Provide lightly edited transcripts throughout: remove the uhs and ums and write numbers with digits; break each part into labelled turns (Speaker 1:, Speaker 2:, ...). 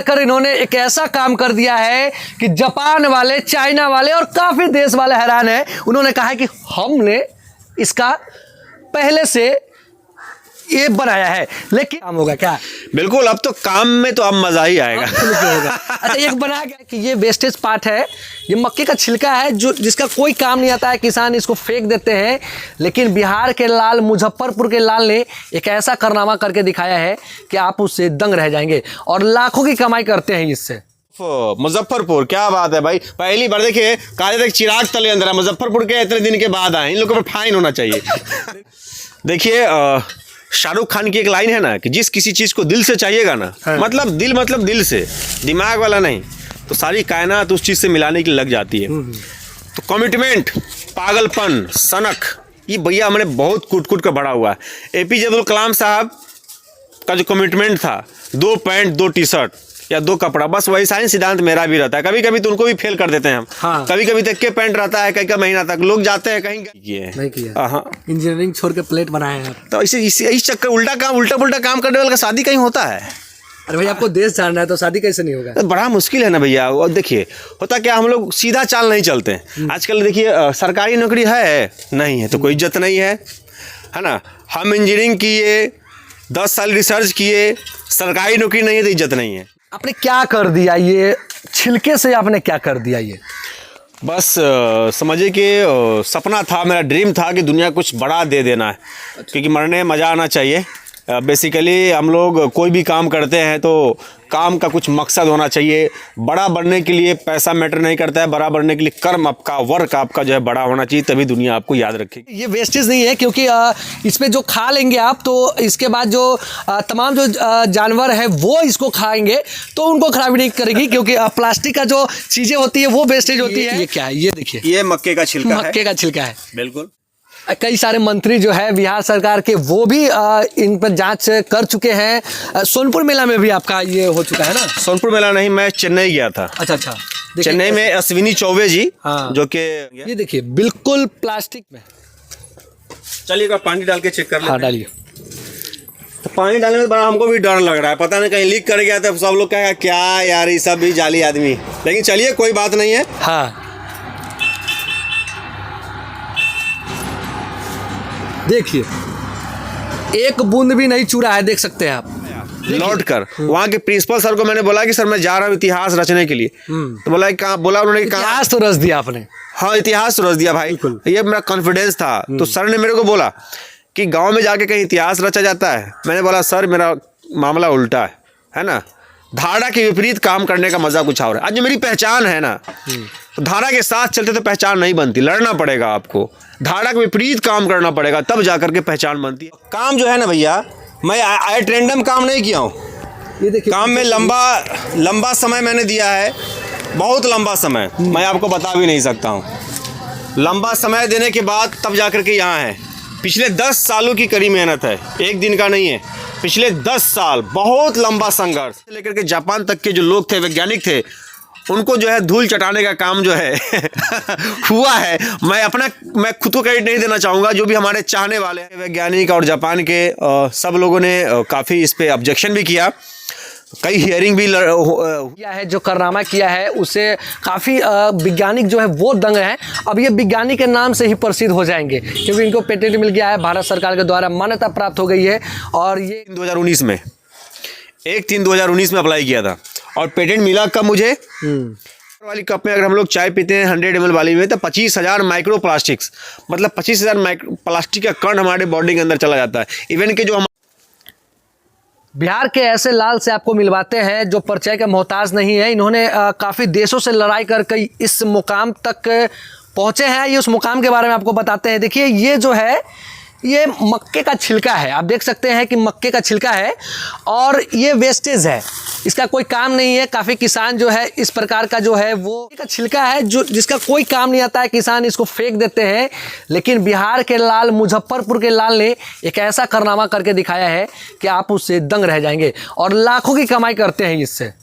Speaker 1: कर इन्होंने एक ऐसा काम कर दिया है कि जापान वाले, चाइना वाले और काफी देश वाले हैरान हैं। उन्होंने कहा है कि हमने इसका पहले से ये बनाया है, लेकिन काम होगा क्या?
Speaker 2: बिल्कुल, अब तो काम में तो अब मजा ही आएगा।
Speaker 1: अच्छा, एक बनाया गया कि ये वेस्टेज पार्ट है, ये मक्के का छिलका है जो जिसका कोई काम नहीं आता है, किसान इसको फेंक देते हैं। लेकिन बिहार के लाल, मुजफ्फरपुर के लाल ने एक ऐसा कारनामा करके दिखाया है कि आप उससे दंग रह जाएंगे और लाखों की कमाई करते हैं इससे।
Speaker 2: मुजफ्फरपुर, क्या बात है भाई। पहली बार देखिए काले तक चिराग तले अंदर है, मुजफ्फरपुर के इतने दिन के बाद आए, इन लोगों पर फाइन होना चाहिए। देखिए शाहरुख खान की एक लाइन है ना कि जिस किसी चीज को दिल से चाहिएगा ना, मतलब दिल से, दिमाग वाला नहीं, तो सारी कायनात उस चीज से मिलाने के लिए लग जाती है। तो कमिटमेंट, पागलपन, सनक, ये भैया हमने बहुत कूट कर बड़ा हुआ है। APJ अब्दुल कलाम साहब का जो कमिटमेंट था, 2 पैंट 2 टी-शर्ट या 2 कपड़ा, बस वही साइंस सिद्धांत मेरा भी रहता है। कभी कभी तो उनको भी फेल कर देते हैं हम। हाँ। कभी कभी तक के पैंट रहता है, कई महीना तक लोग जाते हैं कहीं
Speaker 1: नहीं किया। हाँ, इंजीनियरिंग छोड़ के प्लेट बनाए हैं।
Speaker 2: तो इस चक्कर उल्टा पुल्टा काम करने वाले का शादी कहीं होता है।
Speaker 1: अरे भाई, आपको देश जानना है तो शादी कैसे नहीं होगा?
Speaker 2: तो बड़ा मुश्किल है ना भैया। और देखिए होता क्या, हम लोग सीधा चाल नहीं चलते। आजकल देखिए सरकारी नौकरी है नहीं है तो कोई इज्जत नहीं है ना। हम इंजीनियरिंग किए, 10 साल रिसर्च किए, सरकारी नौकरी नहीं है तो इज्जत नहीं है।
Speaker 1: आपने क्या कर दिया? ये छिलके से आपने क्या कर दिया? ये
Speaker 2: बस समझिए कि सपना था, मेरा ड्रीम था कि दुनिया कुछ बड़ा दे देना है। क्योंकि मरने में मज़ा आना चाहिए। बेसिकली हम लोग कोई भी काम करते हैं तो काम का कुछ मकसद होना चाहिए। बड़ा बनने के लिए पैसा मैटर नहीं करता है, बड़ा बनने के लिए कर्म आपका, वर्क आपका जो है बड़ा होना चाहिए, तभी दुनिया आपको याद रखेगी।
Speaker 1: ये वेस्टेज नहीं है, क्योंकि इसमें जो खा लेंगे आप तो इसके बाद जो तमाम जो जानवर है वो इसको खाएंगे तो उनको खराबी नहीं करेगी, क्योंकि प्लास्टिक का जो चीज़ें होती है वो वेस्टेज होती है। ये क्या है? ये देखिए,
Speaker 2: ये मक्के का छिलका है।
Speaker 1: मक्के का छिलका है,
Speaker 2: बिल्कुल।
Speaker 1: कई सारे मंत्री जो है बिहार सरकार के वो भी इन पर जांच कर चुके हैं। सोनपुर मेला में भी आपका ये हो चुका है ना?
Speaker 2: सोनपुर मेला नहीं, मैं चेन्नई गया था।
Speaker 1: अच्छा।
Speaker 2: चेन्नई में अश्विनी चौबे जी,
Speaker 1: हाँ,
Speaker 2: जो कि
Speaker 1: ये देखिए बिल्कुल प्लास्टिक में।
Speaker 2: चलिएगा पानी डाल के चेक कर लेते हैं।
Speaker 1: हाँ, डालिए।
Speaker 2: तो पानी डालने में बड़ा हमको भी डर लग रहा है, पता नहीं कहीं लीक कर गया तो सब लोग कहेगा क्या यार ये सब भी जाली आदमी। लेकिन चलिए कोई बात नहीं है।
Speaker 1: हाँ, देखिए एक बूंद भी नहीं चूरा है, देख सकते हैं आप।
Speaker 2: लौट कर वहाँ के प्रिंसिपल सर को मैंने बोला कि सर मैं जा रहा हूँ इतिहास रचने के लिए। तो बोला कहाँ? बोला उन्होंने कहा
Speaker 1: इतिहास तो रच दिया आपने।
Speaker 2: हाँ, इतिहास रच दिया भाई, ये मेरा कॉन्फिडेंस था। तो सर ने मेरे को बोला कि गांव में जाके कहीं इतिहास रचा जाता है। मैंने बोला सर मेरा मामला उल्टा है ना, धारा के विपरीत काम करने का मजा कुछ और है। आज जो मेरी पहचान है ना, तो धारा के साथ चलते तो पहचान नहीं बनती, लड़ना पड़ेगा आपको, धारा के विपरीत काम करना पड़ेगा, तब जाकर के पहचान बनती है। काम जो है ना भैया, मैं एट रैंडम काम नहीं किया हूँ।
Speaker 1: ये देखिए
Speaker 2: काम में लंबा समय मैंने दिया है, बहुत लंबा समय, मैं आपको बता भी नहीं सकता हूँ। लंबा समय देने के बाद तब जाकर के यहाँ है। पिछले 10 सालों की कड़ी मेहनत है, एक दिन का नहीं है। पिछले 10 साल बहुत लंबा संघर्ष, लेकर के जापान तक के जो लोग थे, वैज्ञानिक थे, उनको जो है धूल चटाने का काम जो है हुआ है। मैं खुद को क्रेडिट नहीं देना चाहूँगा, जो भी हमारे चाहने वाले हैं वैज्ञानिक और जापान के सब लोगों ने काफ़ी इस पे ऑब्जेक्शन भी किया, कई हियरिंग भी
Speaker 1: किया है। जो कारनामा किया है उससे काफ़ी वैज्ञानिक जो है वो दंग हैं। अब ये वैज्ञानिक के नाम से ही प्रसिद्ध हो जाएंगे, क्योंकि इनको पेटेंट मिल गया है, भारत सरकार के द्वारा मान्यता प्राप्त हो गई है। और ये
Speaker 2: 2019 में 1/3/2019 में अप्लाई किया था और पेटेंट मिला कब मुझे? वाली कप में अगर हम लोग चाय पीते हैं 100 ml वाली में, तो 25,000 माइक्रो प्लास्टिक्स, मतलब 25,000 प्लास्टिक का कण हमारे बॉडी के अंदर चला जाता है। इवन के जो
Speaker 1: बिहार के ऐसे लाल से आपको मिलवाते हैं जो परिचय के मोहताज नहीं है। इन्होंने काफ़ी देशों से लड़ाई कर इस मुकाम तक पहुँचे हैं। ये उस मुकाम के बारे में आपको बताते हैं। देखिए ये जो है ये मक्के का छिलका है, आप देख सकते हैं कि मक्के का छिलका है और ये वेस्टेज है, इसका कोई काम नहीं है। काफ़ी किसान जो है इस प्रकार का जो है वो का छिलका है जो जिसका कोई काम नहीं आता है, किसान इसको फेंक देते हैं। लेकिन बिहार के लाल, मुजफ्फरपुर के लाल ने एक ऐसा कारनामा करके दिखाया है कि आप उससे दंग रह जाएंगे और लाखों की कमाई करते हैं इससे।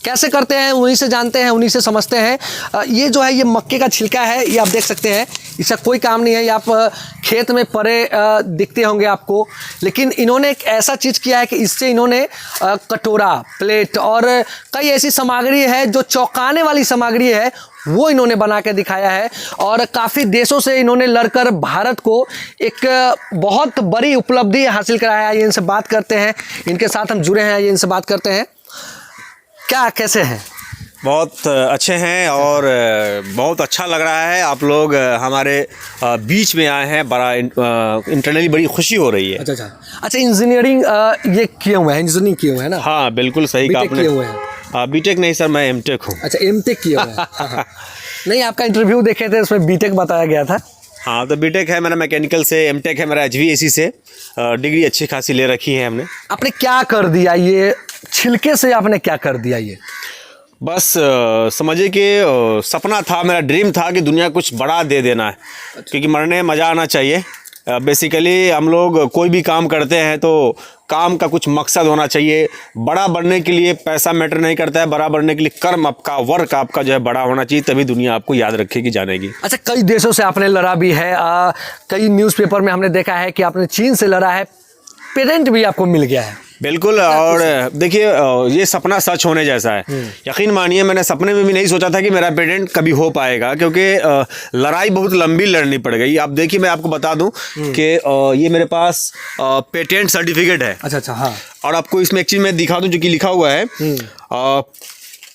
Speaker 1: कैसे करते हैं उन्हीं से जानते हैं, उन्हीं से समझते हैं। ये जो है ये मक्के का छिलका है, ये आप देख सकते हैं, इसका कोई काम नहीं है। ये आप खेत में पड़े दिखते होंगे आपको, लेकिन इन्होंने एक ऐसा चीज़ किया है कि इससे इन्होंने कटोरा, प्लेट और कई ऐसी सामग्री है जो चौंकाने वाली सामग्री है, वो इन्होंने बना के दिखाया है। और काफ़ी देशों से इन्होंने लड़कर भारत को एक बहुत बड़ी उपलब्धि हासिल कराया है। ये इनसे बात करते हैं, इनके साथ हम जुड़े हैं, ये इनसे बात करते हैं। क्या कैसे हैं?
Speaker 2: बहुत अच्छे हैं और बहुत अच्छा लग रहा है। आप लोग हमारे बीच में आए हैं, बड़ा इंटरनली बड़ी खुशी हो रही है।
Speaker 1: अच्छा, इंजीनियरिंग ये किए हुए हैं, इंजीनियरिंग किए हुए हैं ना?
Speaker 2: हाँ बिल्कुल सही कहा आपने।
Speaker 1: किए हुए हैं?
Speaker 2: बीटेक नहीं सर, मैं एमटेक हूँ।
Speaker 1: अच्छा, एमटेक किए हुए हैं। हाँ। नहीं, आपका इंटरव्यू देखे थे, उसमें बीटेक बताया गया था।
Speaker 2: हाँ, तो बीटेक है मेरा मैकेनिकल से, एमटेक है मेरा HVAC से। डिग्री अच्छी खासी ले रखी है हमने।
Speaker 1: आपने क्या कर दिया ये छिलके से? आपने क्या कर दिया ये?
Speaker 2: बस समझिए कि सपना था, मेरा ड्रीम था कि दुनिया कुछ बड़ा दे देना है। क्योंकि मरने में मज़ा आना चाहिए। बेसिकली हम लोग कोई भी काम करते हैं तो काम का कुछ मकसद होना चाहिए। बड़ा बनने के लिए पैसा मैटर नहीं करता है, बड़ा बनने के लिए कर्म आपका, वर्क आपका जो है बड़ा होना चाहिए, तभी दुनिया आपको याद रखेगी, जानेगी।
Speaker 1: अच्छा, कई देशों से आपने लड़ा भी है। कई न्यूज़पेपर में हमने देखा है कि आपने चीन से लड़ा है, पेटेंट भी आपको मिल गया है।
Speaker 2: बिल्कुल। और देखिए, ये सपना सच होने जैसा है। यकीन मानिए, मैंने सपने में भी नहीं सोचा था कि मेरा पेटेंट कभी हो पाएगा, क्योंकि लड़ाई बहुत लंबी लड़नी पड़ गई। आप देखिए, मैं आपको बता दूं कि ये मेरे पास पेटेंट सर्टिफिकेट है।
Speaker 1: अच्छा, हाँ।
Speaker 2: और आपको इसमें एक चीज़ मैं दिखा दूं जो कि लिखा हुआ है।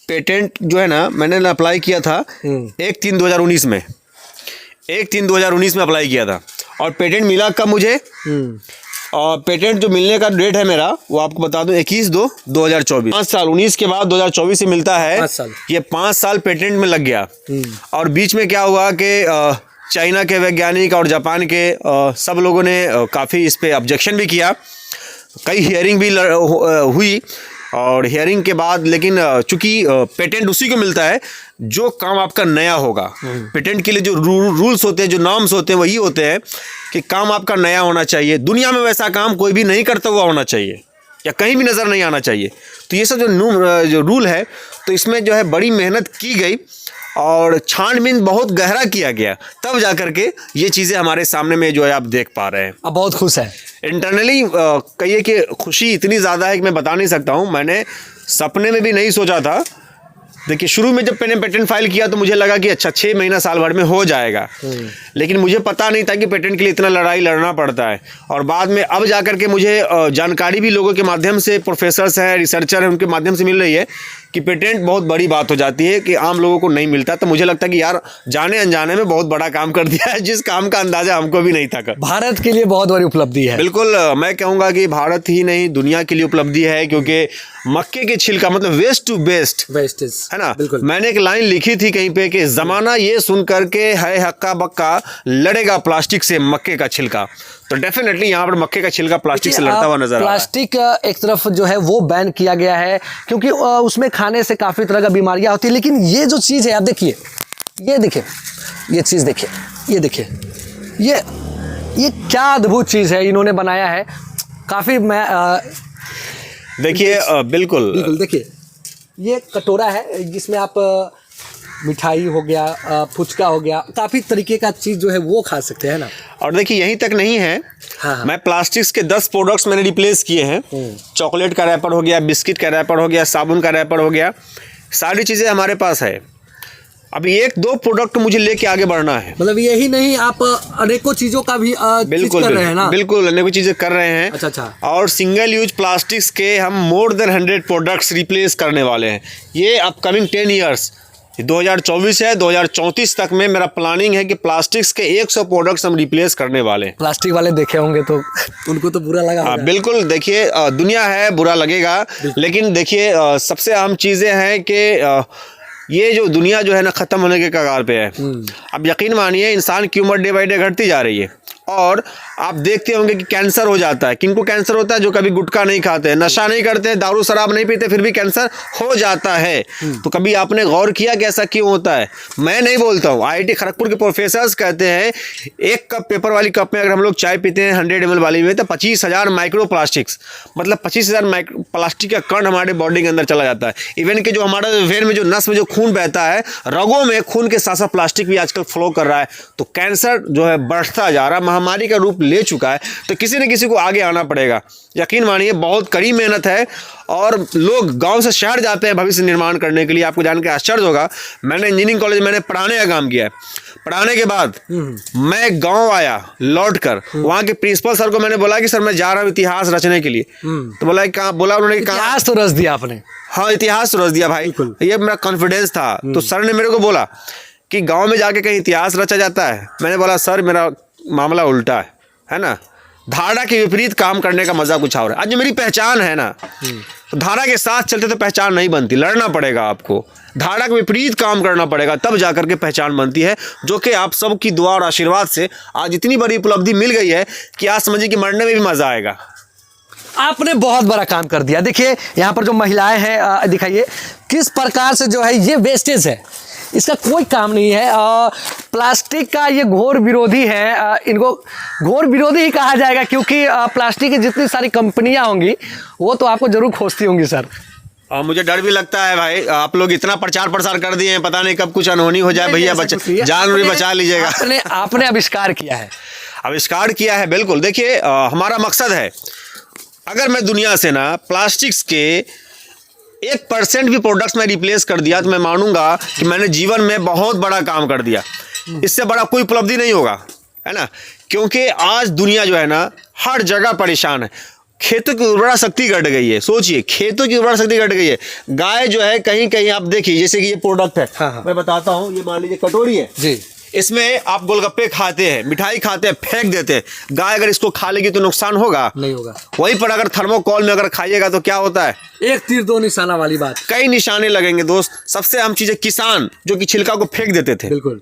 Speaker 2: पेटेंट जो है ना, मैंने अप्लाई किया था 1/3/2019 में। 1/3/2019 में अप्लाई किया था और पेटेंट मिला कब मुझे? और पेटेंट जो मिलने का डेट है मेरा, वो आपको बता दूं 21/2/2024। 5 साल, 19 के बाद 2024 से मिलता है।
Speaker 1: 5 साल।
Speaker 2: ये 5 साल पेटेंट में लग गया। और बीच में क्या हुआ कि चाइना के वैज्ञानिक और जापान के सब लोगों ने काफ़ी इस पे ऑब्जेक्शन भी किया। कई हियरिंग भी हुई और हियरिंग के बाद, लेकिन चूंकि पेटेंट उसी को मिलता है जो काम आपका नया होगा। पेटेंट के लिए जो रूल्स होते हैं, जो नॉर्म्स होते हैं, वही होते हैं कि काम आपका नया होना चाहिए। दुनिया में वैसा काम कोई भी नहीं करता हुआ होना चाहिए या कहीं भी नज़र नहीं आना चाहिए। तो ये सब जो रूल है, तो इसमें जो है बड़ी मेहनत की गई और छानबीन बहुत गहरा किया गया, तब जा कर के ये चीज़ें हमारे सामने में जो है आप देख पा रहे हैं।
Speaker 1: अब बहुत खुश है।
Speaker 2: इंटरनली कहिए कि खुशी इतनी ज़्यादा है कि मैं बता नहीं सकता हूँ। मैंने सपने में भी नहीं सोचा था। देखिए, शुरू में जब मैंने पेटेंट फाइल किया तो मुझे लगा कि अच्छा 6 महीना साल भर में हो जाएगा, लेकिन मुझे पता नहीं था कि पेटेंट के लिए इतना लड़ाई लड़ना पड़ता है। और बाद में अब जाकर के मुझे जानकारी भी लोगों के माध्यम से, प्रोफेसर्स हैं, रिसर्चर हैं, उनके माध्यम से मिल रही है कि पेटेंट बहुत बड़ी बात हो जाती है कि आम लोगों को नहीं मिलता। तो मुझे लगता है कि यार, जाने अनजाने में बहुत बड़ा काम कर दिया है, जिस काम का अंदाजा हमको भी नहीं था।
Speaker 1: भारत के लिए बहुत बड़ी उपलब्धि है।
Speaker 2: बिल्कुल, मैं कहूँगा कि भारत ही नहीं, दुनिया के लिए उपलब्धि है। क्योंकि मक्के के छिलका मतलब वेस्ट टू बेस्ट,
Speaker 1: वेस्टेज
Speaker 2: है ना।
Speaker 1: बिल्कुल।
Speaker 2: मैंने एक लाइन लिखी थी कहीं पे कि जमाना ये सुन करके है हक्का बक्का, लड़ेगा प्लास्टिक से मक्के का छिलका। तो डेफिनेटली यहाँ पर मक्के का छिलका प्लास्टिक से लड़ता हुआ नजर आ रहा है।
Speaker 1: प्लास्टिक एक तरफ जो है वो बैन किया गया है, क्योंकि उसमें खाने से काफ़ी तरह का बीमारियां होती है। लेकिन ये जो चीज़ है, आप देखिए, ये देखिए, ये चीज़ देखिए, ये देखिए, ये क्या अद्भुत चीज़ है इन्होंने बनाया है। काफ़ी मैं
Speaker 2: देखिए, बिल्कुल
Speaker 1: देखिए, ये कटोरा है जिसमें आप मिठाई हो गया, फुचका हो गया, काफ़ी तरीके का चीज़ जो है वो खा सकते हैं ना।
Speaker 2: और देखिए, यहीं तक नहीं है।
Speaker 1: हाँ।
Speaker 2: मैं प्लास्टिक्स के 10 प्रोडक्ट्स मैंने रिप्लेस किए हैं। चॉकलेट का रैपर हो गया, बिस्किट का रैपर हो गया, साबुन का रैपर हो गया, सारी चीज़ें हमारे पास है। अभी 1-2 प्रोडक्ट मुझे लेके आगे बढ़ना है।
Speaker 1: मतलब यही नहीं, आप अनेकों चीज़ों का भी
Speaker 2: बिल्कुल
Speaker 1: कर रहे हैं ना।
Speaker 2: बिल्कुल, अनेकों चीज़ें कर रहे हैं।
Speaker 1: अच्छा।
Speaker 2: और सिंगल यूज प्लास्टिक्स के हम मोर देन 100 प्रोडक्ट्स रिप्लेस करने वाले हैं। ये अपकमिंग 10 ईयर्स, 2024 है, 2034 तक में मेरा प्लानिंग है कि प्लास्टिक्स के 100 प्रोडक्ट्स हम रिप्लेस करने वाले हैं।
Speaker 1: प्लास्टिक वाले देखे होंगे तो उनको तो बुरा लगा होगा।
Speaker 2: बिल्कुल, देखिए, दुनिया है, बुरा लगेगा, लेकिन देखिए, सबसे अहम चीज़ें हैं कि ये जो दुनिया जो है ना, ख़त्म होने के कगार पे है। अब यकीन मानिए, इंसान की उम्र डे बाई डे घटती जा रही है और आप देखते होंगे कि कैंसर हो जाता है। किनको कैंसर होता है? जो कभी गुटखा नहीं खाते, नशा नहीं करते, दारू शराब नहीं पीते, फिर भी कैंसर हो जाता है। तो कभी आपने गौर किया कि ऐसा क्यों होता है? मैं नहीं बोलता हूँ, IIT खड़गपुर के प्रोफेसर्स कहते हैं एक कप पेपर वाली कप में अगर हम लोग चाय पीते हैं 100 ml वाली में, तो 25,000 माइक्रो प्लास्टिक्स, मतलब 25,000 प्लास्टिक का कण हमारे बॉडी के अंदर चला जाता है। इवन कि जो हमारा वेन में जो नस में जो खून बहता है, रगों में खून के साथ साथ प्लास्टिक भी आजकल फ्लो कर रहा है। तो कैंसर जो है बढ़ता जा रहा है, महामारी का रूप ले चुका है। तो किसी न किसी को आगे आना पड़ेगा। यकीन मानिए बहुत कड़ी मेहनत है और लोग गांव से शहर जाते हैं भविष्य निर्माण करने के लिए। आपको जान के आश्चर्य होगा, मैंने इंजीनियरिंग कॉलेज मैंने पढ़ाने का काम किया है। पढ़ाने के बाद मैं गांव आया लौटकर, वहां के प्रिंसिपल सर को मैंने बोला कि सर मैं जा रहा हूँ इतिहास रचने के लिए। तो बोला कहाँ? बोला उन्होंने कहा
Speaker 1: इतिहास तो रच दिया आपने।
Speaker 2: हाँ, इतिहास रच दिया भाई, ये मेरा कॉन्फिडेंस था। तो सर ने मेरे को बोला कि गांव में जाके कहीं इतिहास रचा जाता है? मैंने बोला सर मेरा मामला उल्टा है ना, धारणा के विपरीत काम करने का मजा कुछ और है। आज जो मेरी पहचान है ना, तो धारणा के साथ चलते तो पहचान नहीं बनती, लड़ना पड़ेगा आपको, धारणा के विपरीत काम करना पड़ेगा, तब जाकर के पहचान बनती है। जो कि आप सबकी दुआ और आशीर्वाद से आज इतनी बड़ी उपलब्धि मिल गई है कि आज समझिए कि मरने में भी मजा आएगा।
Speaker 1: आपने बहुत बड़ा काम कर दिया। देखिए यहाँ पर जो महिलाएं हैं, दिखाइए किस प्रकार से जो है ये वेस्टेज है, इसका कोई काम नहीं है। प्लास्टिक का ये घोर विरोधी है, इनको घोर विरोधी ही कहा जाएगा, क्योंकि प्लास्टिक की जितनी सारी कंपनियां होंगी वो तो आपको जरूर खोजती होंगी सर।
Speaker 2: और मुझे डर भी लगता है भाई, आप लोग इतना प्रचार प्रसार कर दिए हैं, पता नहीं कब कुछ अनहोनी हो जाए। भैया जान भी बचा लीजिएगा।
Speaker 1: आपने आविष्कार किया है।
Speaker 2: आविष्कार किया है, बिल्कुल। देखिए हमारा मकसद है, अगर मैं दुनिया से ना प्लास्टिक्स के 1% भी प्रोडक्ट्स में रिप्लेस कर दिया तो मैं मानूंगा कि मैंने जीवन में बहुत बड़ा काम कर दिया। इससे बड़ा कोई उपलब्धि नहीं होगा, है ना। क्योंकि आज दुनिया जो है ना हर जगह परेशान है। खेतों की उर्वरा शक्ति घट गई है, सोचिए खेतों की उर्वरा शक्ति घट गई है। गाय जो है कहीं कहीं आप देखिए, जैसे कि ये प्रोडक्ट है,
Speaker 1: हाँ।
Speaker 2: मैं बताता हूँ, ये मान लीजिए कटोरी है
Speaker 1: जी,
Speaker 2: इसमें आप गोलगप्पे खाते हैं, मिठाई खाते हैं, फेंक देते हैं। गाय अगर इसको खा लेगी तो नुकसान होगा?
Speaker 1: नहीं होगा।
Speaker 2: वहीं पर अगर थर्मोकोल में अगर खाइएगा तो क्या होता है?
Speaker 1: एक तीर दो निशाना वाली बात।
Speaker 2: कई निशाने लगेंगे दोस्त। सबसे अहम चीज है किसान जो कि छिलका को फेंक देते थे।
Speaker 1: बिल्कुल।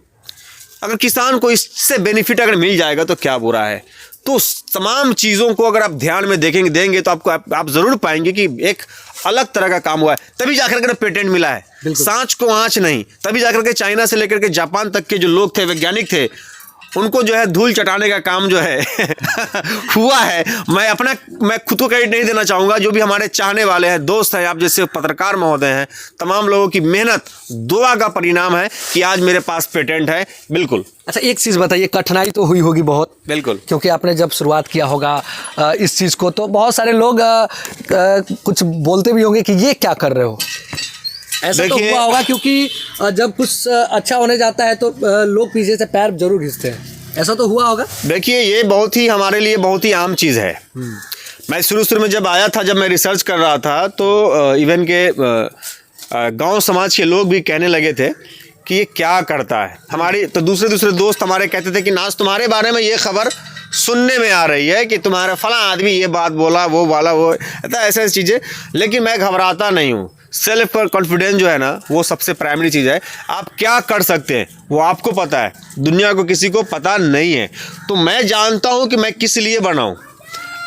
Speaker 2: अगर किसान को इससे बेनिफिट अगर मिल जाएगा तो क्या बुरा है। तो तमाम चीज़ों को अगर आप ध्यान में देंगे तो आपको आप जरूर पाएंगे कि एक अलग तरह का काम हुआ है। तभी जाकर के पेटेंट मिला है, सांच को आंच नहीं। तभी जाकर के चाइना से लेकर के जापान तक के जो लोग थे, वैज्ञानिक थे, उनको जो है धूल चटाने का काम जो है हुआ है। मैं खुद को क्रेडिट नहीं देना चाहूँगा, जो भी हमारे चाहने वाले हैं, दोस्त हैं, आप जैसे पत्रकार महोदय हैं, तमाम लोगों की मेहनत दुआ का परिणाम है कि आज मेरे पास पेटेंट है। बिल्कुल।
Speaker 1: अच्छा एक चीज़ बताइए, कठिनाई तो हुई होगी बहुत?
Speaker 2: बिल्कुल।
Speaker 1: क्योंकि आपने जब शुरुआत किया होगा इस चीज़ को, तो बहुत सारे लोग कुछ बोलते भी होंगे कि ये क्या कर रहे हो। ऐसा तो हुआ होगा, क्योंकि जब कुछ अच्छा होने जाता है तो लोग पीछे से पैर जरूर खींचते हैं। ऐसा तो हुआ होगा?
Speaker 2: देखिए ये बहुत ही हमारे लिए बहुत ही आम चीज़ है। मैं शुरू में जब आया था, जब मैं रिसर्च कर रहा था, तो इवन के गांव समाज के लोग भी कहने लगे थे कि ये क्या करता है। हमारी तो दूसरे दोस्त हमारे कहते थे कि नाज तुम्हारे बारे में ये खबर सुनने में आ रही है कि तुम्हारा फला आदमी ये बात बोला, वो वाला, वो ऐसे चीज़ें। लेकिन मैं घबराता नहीं हूँ। सेल्फ कॉन्फिडेंस जो है ना, वो सबसे प्राइमरी चीज़ है। आप क्या कर सकते हैं वो आपको पता है, दुनिया को किसी को पता नहीं है। तो मैं जानता हूँ कि मैं किस लिए बनाऊँ,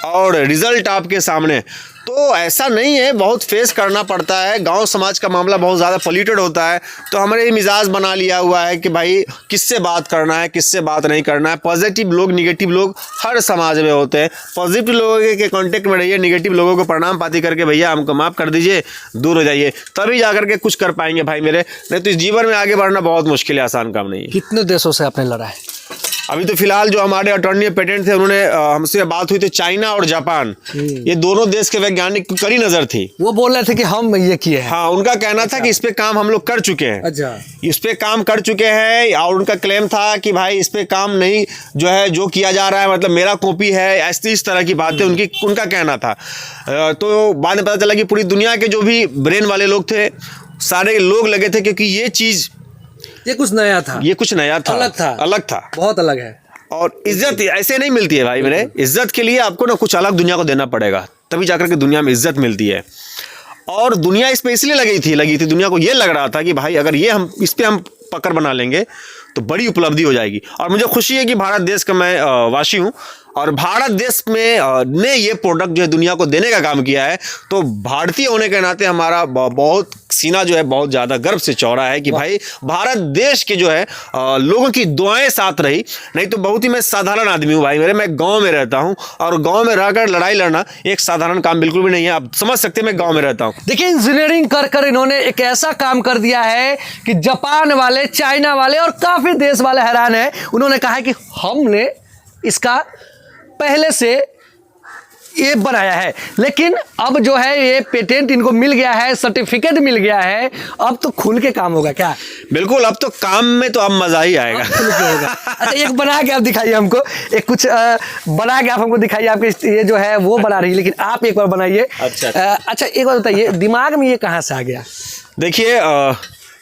Speaker 2: और रिजल्ट आपके सामने। तो ऐसा नहीं है, बहुत फेस करना पड़ता है। गांव समाज का मामला बहुत ज़्यादा पॉल्यूटेड होता है। तो हमने ये मिजाज बना लिया हुआ है कि भाई किससे बात करना है, किससे बात नहीं करना है। पॉजिटिव लोग, निगेटिव लोग हर समाज में होते हैं। पॉजिटिव लोगों के कांटेक्ट में रहिए, निगेटिव लोगों को प्रणाम पाती करके भैया हमको माफ़ कर दीजिए, दूर हो जाइए, तभी जा करके कुछ कर पाएंगे भाई मेरे। नहीं तो इस जीवन में आगे बढ़ना बहुत मुश्किल है, आसान काम नहीं है।
Speaker 1: कितने देशों से आपने लड़ा है?
Speaker 2: अभी तो फिलहाल जो हमारे अटॉर्नी पेटेंट थे, उन्होंने हमसे बात हुई थी, चाइना और जापान, ये दोनों देश के वैज्ञानिक की कड़ी नजर थी।
Speaker 1: वो बोल रहे थे कि हम ये किए हैं।
Speaker 2: हाँ, उनका कहना था कि इस पे काम हम लोग कर चुके हैं।
Speaker 1: अच्छा।
Speaker 2: इस पे काम कर चुके हैं, और उनका क्लेम था कि भाई इस पे काम नहीं, जो किया जा रहा है मतलब मेरा कॉपी है, ऐसी इस तरह की बातें उनका कहना था। तो बाद में पता चला कि पूरी दुनिया के जो भी ब्रेन वाले लोग थे, सारे लोग लगे थे, क्योंकि ये चीज,
Speaker 1: ये कुछ नया था,
Speaker 2: ये कुछ नया था, अलग था,
Speaker 1: बहुत अलग है।
Speaker 2: और इज्जत ऐसे नहीं मिलती है भाई मेरे। इज्जत के लिए आपको ना कुछ अलग दुनिया को देना पड़ेगा, तभी जाकर के दुनिया में इज्जत मिलती है। और दुनिया इस पे इसलिए लगी थी, दुनिया को ये लग रहा था कि भाई अगर ये हम इस पे हम पकड़ बना लेंगे तो बड़ी उपलब्धि हो जाएगी। और मुझे खुशी है कि भारत देश का मैं वासी हूँ और भारत देश में ने ये प्रोडक्ट जो है दुनिया को देने का काम किया है। तो भारतीय होने के नाते हमारा बहुत सीना जो है बहुत ज़्यादा गर्व से चौड़ा है कि भाई भारत देश के जो है लोगों की दुआएं साथ रही। नहीं तो बहुत ही मैं साधारण आदमी हूँ भाई, मैं गांव में रहता हूँ और गांव में रहकर लड़ाई लड़ना एक साधारण काम बिल्कुल भी नहीं है। आप समझ सकते हैं मैं गांव में रहता हूँ।
Speaker 1: देखिए इंजीनियरिंग कर कर इन्होंने एक ऐसा काम कर दिया है कि जापान वाले, चाइना वाले और काफ़ी देश वाले हैरान हैं। उन्होंने कहा है कि हमने इसका पहले से ये बनाया है, लेकिन अब जो है ये पेटेंट इनको मिल गया है, सर्टिफिकेट मिल गया है, अब तो खुल के काम होगा क्या?
Speaker 2: बिल्कुल, अब तो काम में तो अब मजा ही आएगा।
Speaker 1: अच्छा, एक बना के आप दिखाइए हमको, एक कुछ बना के आप हमको दिखाइए। आपके ये जो है वो बना रही है, लेकिन आप एक बार बनाइए। अच्छा एक बार बताइए, दिमाग में ये कहाँ से आ गया?
Speaker 2: देखिए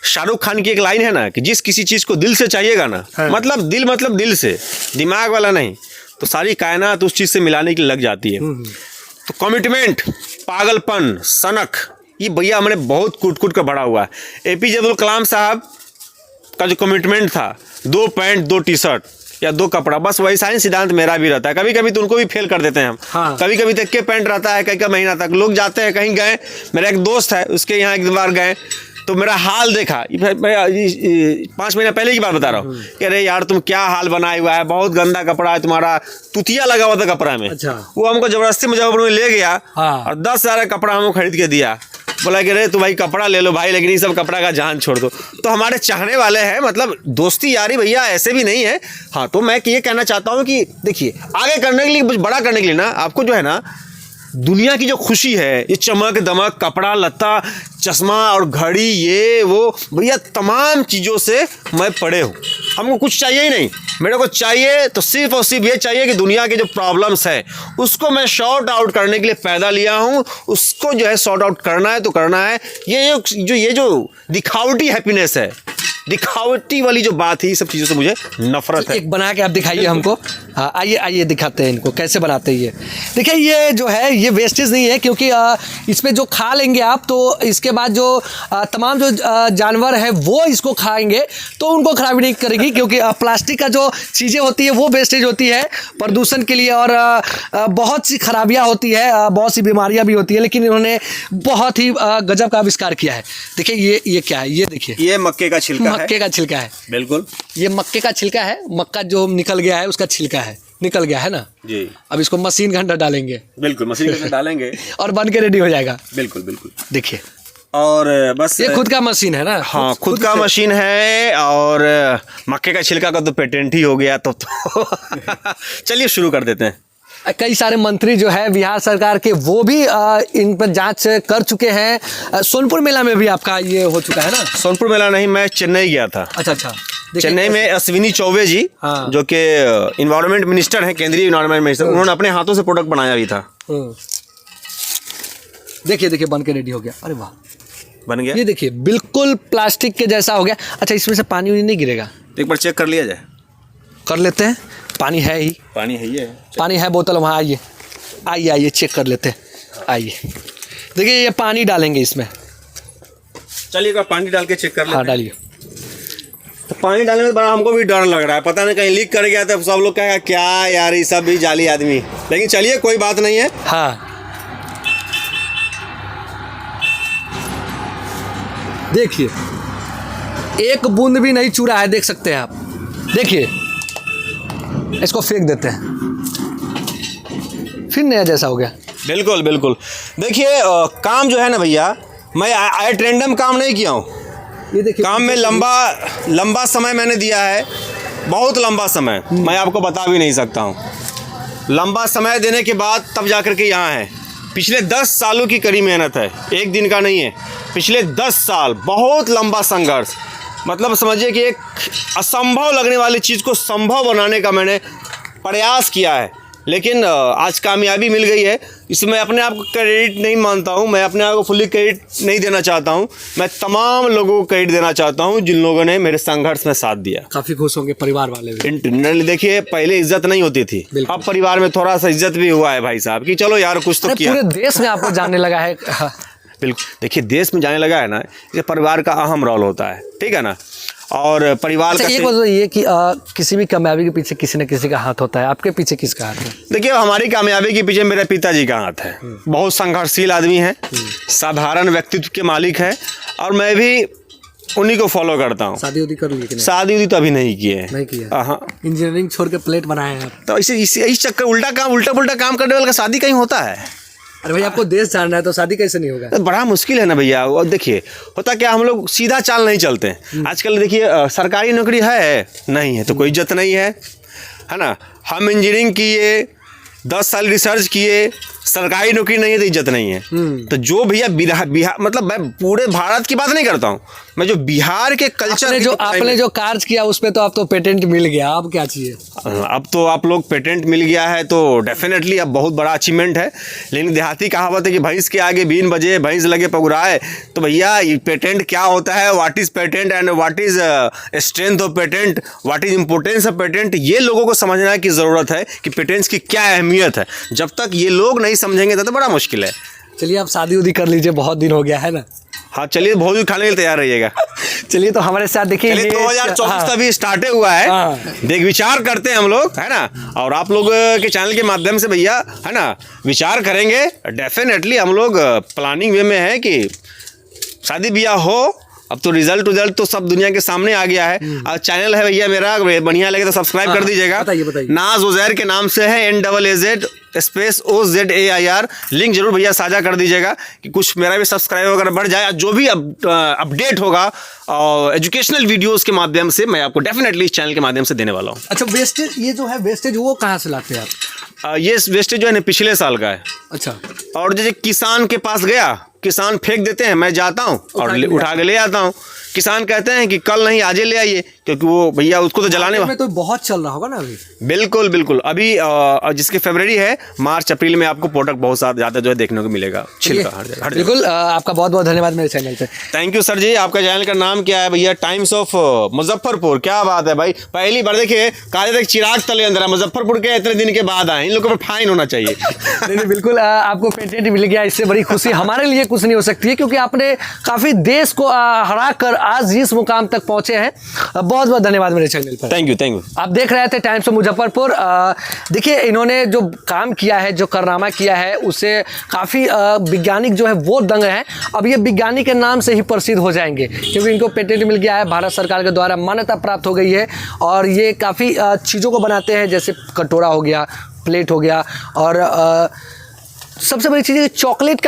Speaker 2: शाहरुख खान की एक लाइन है ना कि जिस किसी चीज को दिल से चाहिएगा ना, मतलब दिल से, दिमाग वाला नहीं, तो सारी कायनात उस चीज से मिलाने के लिए लग जाती है। तो कमिटमेंट, पागलपन, सनक, ये भैया हमने बहुत कूट कर बड़ा हुआ है। APJ अब्दुल कलाम साहब का जो कमिटमेंट था, 2 पैंट 2 टी-शर्ट या 2 कपड़ा, बस वही साइन सिद्धांत मेरा भी रहता है। कभी कभी तो उनको भी फेल कर देते हैं हम। कभी कभी तक के पैंट रहता है, कई महीना तक लोग जाते हैं कहीं गए। मेरा एक दोस्त है, उसके यहाँ एक बार गए तो मेरा हाल देखा, 5 महीना पहले की बात बता रहा हूँ कि अरे यार तुम क्या हाल बनाया हुआ है, बहुत गंदा कपड़ा है तुम्हारा, तुतिया लगा हुआ था कपड़ा में।
Speaker 1: अच्छा।
Speaker 2: वो हमको जबरदस्ती मुजफ्फरपुर में ले गया और 10,000 का कपड़ा हमको खरीद के दिया। बोला कि अरे तू भाई कपड़ा ले लो भाई, लेकिन ये सब कपड़ा का जान छोड़ दो। तो हमारे चाहने वाले हैं, मतलब दोस्ती यारी भैया ऐसे भी नहीं है। हाँ, तो मैं ये कहना चाहता हूँ कि देखिए आगे करने के लिए, बड़ा करने के लिए ना, आपको जो है ना दुनिया की जो खुशी है, ये चमक दमक, कपड़ा लत्ता, चश्मा और घड़ी, ये वो भैया तमाम चीज़ों से मैं पड़े हूँ। हमको कुछ चाहिए ही नहीं, मेरे को चाहिए तो सिर्फ और सिर्फ ये चाहिए कि दुनिया के जो प्रॉब्लम्स है उसको मैं सॉर्ट आउट करने के लिए पैदा लिया हूँ। उसको जो है सॉर्ट आउट करना है तो करना है। ये जो दिखावटी हैप्पीनेस है, दिखावटी वाली जो बात है, ये सब चीज़ों से मुझे नफरत है।
Speaker 1: एक बना के आप दिखाइए हमको। हाँ, आइए दिखाते हैं इनको कैसे बनाते हैं ये। देखिए ये जो है ये वेस्टेज नहीं है, क्योंकि इसमें जो खा लेंगे आप तो इसके बाद जो तमाम जो जानवर है वो इसको खाएंगे तो उनको खराबी नहीं करेगी, क्योंकि प्लास्टिक का जो चीज़ें होती है वो वेस्टेज होती है प्रदूषण के लिए और बहुत सी खराबियाँ होती है, बहुत सी बीमारियाँ भी होती है। लेकिन इन्होंने बहुत ही गजब का आविष्कार किया है। देखिए ये क्या है, ये देखिए,
Speaker 2: ये मक्के का छिलका है।
Speaker 1: मक्के का छिलका है,
Speaker 2: बिल्कुल
Speaker 1: ये मक्के का छिलका है। मक्का जो निकल गया है उसका छिलका है, निकल गया है ना जी। अब इसको मशीन के अंदर डालेंगे,
Speaker 2: बिल्कुल मशीन के अंदर डालेंगे
Speaker 1: और बन के रेडी हो जाएगा।
Speaker 2: बिल्कुल
Speaker 1: देखिए,
Speaker 2: और बस
Speaker 1: ये खुद का मशीन है ना।
Speaker 2: हाँ, खुद का मशीन है। और मक्के का छिलका का तो पेटेंट ही हो गया तो चलिए शुरू कर देते हैं।
Speaker 1: कई सारे मंत्री जो है बिहार सरकार के वो भी इन पर जांच कर चुके हैं। सोनपुर मेला में भी आपका ये हो चुका है ना?
Speaker 2: सोनपुर मेला नहीं, मैं चेन्नई गया था।
Speaker 1: अच्छा।
Speaker 2: चेन्नई में अश्विनी चौबे जी, जो कि इन्वायरमेंट मिनिस्टर हैं, केंद्रीय इन्वायरमेंट मिनिस्टर, उन्होंने अपने हाथों से प्रोडक्ट बनाया भी था।
Speaker 1: देखिए बन के रेडी हो गया। अरे वाह,
Speaker 2: बन गया।
Speaker 1: ये देखिए बिल्कुल प्लास्टिक के जैसा हो गया। अच्छा, इसमें से पानी नहीं गिरेगा?
Speaker 2: एक बार चेक कर लिया जाए।
Speaker 1: कर लेते हैं। पानी है ही,
Speaker 2: पानी है ही है,
Speaker 1: पानी है बोतल वहाँ। आइए चेक कर लेते हैं। आइए देखिए, ये पानी डालेंगे इसमें।
Speaker 2: चलिए एक बार पानी डाल के चेक कर लेते हैं।
Speaker 1: हाँ डालिए।
Speaker 2: तो पानी डालने में बड़ा हमको भी डर लग रहा है, पता नहीं कहीं लीक कर गया तो सब लोग कहेगा क्या यार ये सब भी जाली आदमी। लेकिन चलिए कोई बात नहीं है।
Speaker 1: हाँ देखिए, एक बूंद भी नहीं चूरा है, देख सकते हैं आप। देखिए इसको फेंक देते हैं, फिर नया जैसा हो गया।
Speaker 2: बिल्कुल देखिए काम जो है ना भैया, मैं एट रैंडम काम नहीं किया हूँ।
Speaker 1: ये देखिए
Speaker 2: काम में लंबा समय मैंने दिया है, बहुत लंबा समय। मैं आपको बता भी नहीं सकता हूँ। लंबा समय देने के बाद तब जा कर के यहाँ है। पिछले 10 सालों की कड़ी मेहनत है, एक दिन का नहीं है। पिछले 10 साल बहुत लंबा संघर्ष, मतलब समझिए कि एक असंभव लगने वाली चीज़ को संभव बनाने का मैंने प्रयास किया है। लेकिन आज कामयाबी मिल गई है। इसमें अपने आप को क्रेडिट नहीं मानता हूँ, मैं अपने आप को फुली क्रेडिट नहीं देना चाहता हूँ। मैं तमाम लोगों को क्रेडिट देना चाहता हूँ जिन लोगों ने मेरे संघर्ष में साथ दिया।
Speaker 1: काफ़ी खुश होंगे परिवार वाले भी।
Speaker 2: इंटरनली देखिए, पहले इज्जत नहीं होती थी, अब परिवार में थोड़ा सा इज्जत भी हुआ है भाई साहब, कि चलो यार कुछ तो किया।
Speaker 1: पूरे देश में आपको जानने लगा है।
Speaker 2: बिल्कुल, देखिए देश में जाने लगा है ना, ये परिवार का अहम रोल होता है, ठीक है ना। और परिवार
Speaker 1: अच्छा,
Speaker 2: का
Speaker 1: एक बात तो ये कि किसी भी कामयाबी के पीछे किसी न किसी का हाथ होता है, आपके पीछे किसका हाथ है?
Speaker 2: देखिए, हमारी कामयाबी के पीछे मेरे पिताजी का हाथ है। बहुत संघर्षशील आदमी है, साधारण व्यक्तित्व के मालिक है, और मैं भी उन्हीं को फॉलो करता हूँ।
Speaker 1: शादी उदी कर ली कि नहीं?
Speaker 2: शादी उदी तो अभी नहीं की है।
Speaker 1: नहीं किया?
Speaker 2: हाँ।
Speaker 1: इंजीनियरिंग छोड़ के प्लेट बनाए हैं आप।
Speaker 2: तो इस चक्कर उल्टा पुल्टा काम करने वाले का शादी कहीं होता है?
Speaker 1: अरे भाई, आपको देश जानना है तो शादी कैसे नहीं होगा?
Speaker 2: तो बड़ा मुश्किल है ना भैया। और देखिए, होता क्या, हम लोग सीधा चाल नहीं चलते हैं। आजकल देखिए, सरकारी नौकरी है नहीं है तो कोई इज्जत नहीं है ना। हम इंजीनियरिंग किए, 10 साल रिसर्च किए, सरकारी नौकरी नहीं है तो इज्जत नहीं है। तो जो भैया बिहार मतलब मैं पूरे भारत की बात नहीं करता हूँ, मैं जो बिहार के कल्चर
Speaker 1: आपने जो कार्य किया उस पे तो आप तो पेटेंट मिल गया, अब क्या चाहिए?
Speaker 2: अब तो आप लोग पेटेंट मिल गया है तो डेफिनेटली अब बहुत बड़ा अचीवमेंट है। लेकिन देहाती कहावत है कि भैंस के आगे बीन बजे भैंस लगे पगुराए। तो भैया, ये पेटेंट क्या होता है, what is patent and what is strength of patent, what is importance of patent, ये लोगों को समझने की ज़रूरत है कि पेटेंट्स की क्या अहमियत है। जब तक ये लोग नहीं समझेंगे तो बड़ा मुश्किल है।
Speaker 1: चलिए, आप शादी उदी कर लीजिए, बहुत दिन हो गया है ना।
Speaker 2: हाँ, चलिए, भोजन खाने के लिए तैयार रहिएगा।
Speaker 1: चलिए, तो हमारे साथ देखिए,
Speaker 2: 2024 अभी स्टार्ट हुआ है। देख विचार करते हैं हम लोग, है ना। और आप लोग के चैनल के माध्यम से भैया, है ना, विचार करेंगे। डेफिनेटली हम लोग प्लानिंग वे में है कि शादी ब्याह हो। अब तो रिजल्ट तो सब दुनिया के सामने आ गया है। और चैनल है भैया मेरा, बढ़िया लगे तो सब्सक्राइब कर दीजिएगा।
Speaker 1: बताइए।
Speaker 2: नाज उजैर के नाम से है, NAAZ स्पेस OZAIR। लिंक जरूर भैया साझा कर दीजिएगा कि कुछ मेरा भी सब्सक्राइब वगैरह बढ़ जाए। जो भी अपडेट होगा एजुकेशनल वीडियोस के माध्यम से मैं आपको डेफिनेटली इस चैनल के माध्यम से देने वाला हूँ।
Speaker 1: अच्छा, वेस्टेज, ये जो है वेस्टेज, वो कहाँ से लाते हैं आप?
Speaker 2: ये वेस्टेज जो है ना, पिछले साल का है।
Speaker 1: अच्छा।
Speaker 2: और जैसे किसान के पास गया, किसान फेंक देते हैं, मैं जाता हूँ और उठा के ले आता हूँ। किसान कहते हैं कि कल नहीं आज ले आइए, क्योंकि वो भैया उसको तो जलाने
Speaker 1: में तो बहुत चल रहा होगा ना अभी।
Speaker 2: बिल्कुल अभी जिसके फरवरी है, मार्च अप्रैल में आपको प्रोडक्ट बहुत ज़्यादा जो है देखने को मिलेगा। छिलका हर जगह।
Speaker 1: बिल्कुल, आपका बहुत बहुत धन्यवाद मेरे चैनल पे।
Speaker 2: थैंक यू सर जी। आपका चैनल का नाम क्या है भैया? Times of Muzaffarpur. क्या बात है भाई, पहली बार देखिए, काले तक चिराग तले अंदर है। मुजफ्फरपुर के इतने दिन के बाद आए, इन लोगों पर फाइन होना चाहिए।
Speaker 1: नहीं, बिल्कुल, आपको पेटेंट मिल गया, इससे बड़ी खुशी हमारे लिए कुछ नहीं हो सकती है, क्योंकि आपने काफी देश को हरा कर आज इस मुकाम तक पहुंचे हैं। बहुत बहुत धन्यवाद मेरे चैनल पर।
Speaker 2: Thank you.
Speaker 1: आप देख रहे थे टाइम्स ऑफ मुजफ्फरपुर। देखिए, इन्होंने जो काम किया है, जो कारनामा किया है, उससे काफ़ी वैज्ञानिक जो है वो दंग हैं। अब ये विज्ञानी के नाम से ही प्रसिद्ध हो जाएंगे, क्योंकि इनको पेटेंट मिल गया है, भारत सरकार के द्वारा मान्यता प्राप्त हो गई है। और ये काफ़ी चीज़ों को बनाते हैं, जैसे कटोरा हो गया, प्लेट हो गया, और सबसे बड़ी चीज़ है चॉकलेट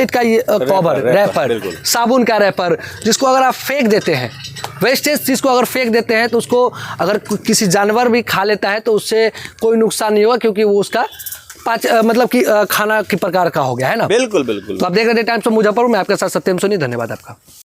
Speaker 1: का ये कवर रैपर, साबुन का रैपर, जिसको अगर आप फेंक देते हैं, वेस्टेज चीज़ को अगर फेंक देते हैं तो उसको अगर किसी जानवर भी खा लेता है तो उससे कोई नुकसान नहीं होगा, क्योंकि वो उसका मतलब कि खाना की प्रकार का हो गया है ना।
Speaker 2: बिल्कुल।
Speaker 1: तो आप देख रहे थे टाइम्स ऑफ मुजफ्फरपुर में, आपके साथ सत्यम सोनी। धन्यवाद आपका।